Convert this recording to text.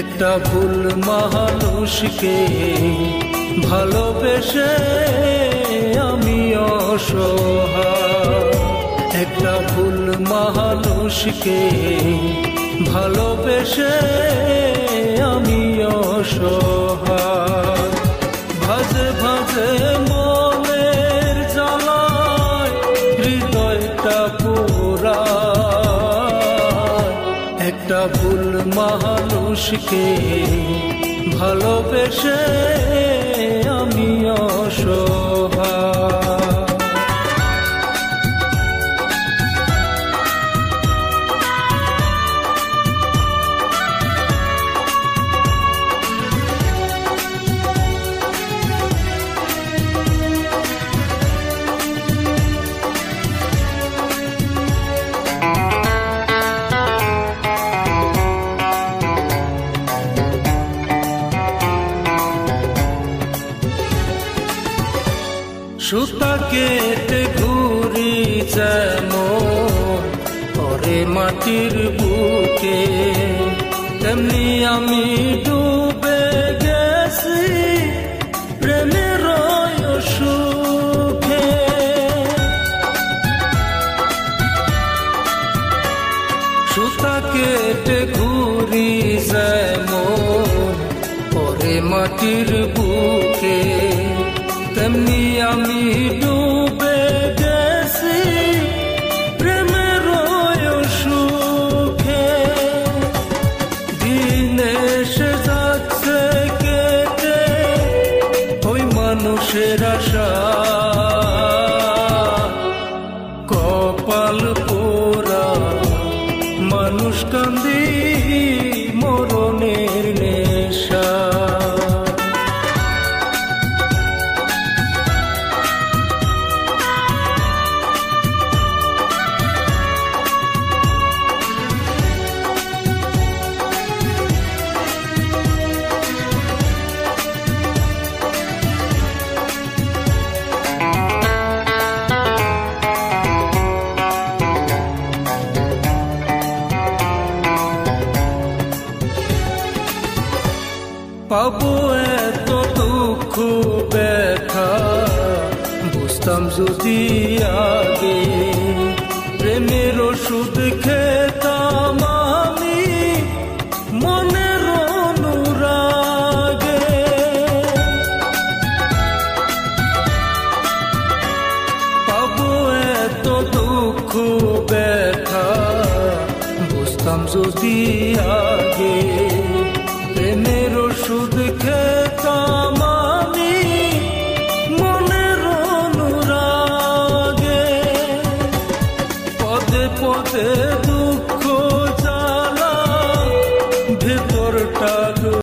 একটা ভুল মানুষকে ভালোবেসে আমি অসহায়। একটা ভুল মানুষকে ভালোবেসে আমি অসহায়। ভাজে ভাজে মনের জ্বালায় হৃদয়টা পোড়ায়। একটা ভুল মানুষকে ভালোবেসে আমি অসহায়। সুতা কেটে ঘুরি যেমন করে মাটির বুকে, তেমনি আমি ডুবে গেছি প্রেমের সুখে। সুতা কেটে ঘুরি যেমন করে মাটির বুকে, তেমনি আমি ডুবে গেছি প্রেমের সুখে। দিন এসে যাচ্ছে কেটে ওই মানুষের আশা, কপাল পোড়া মানুষ কান্দি মরণের নেশা। পাবো এত দুঃখ ব্যথা বুঝতাম যদি আগে, প্রেমের ওষুধ খেতাম আমি মনের অনুরাগে। পাবো এত দুঃখ ব্যথা বুঝতাম যদি আগে, প্রেমের ওষুধ খেতাম আমি মনের অনুরাগে। পদে পদে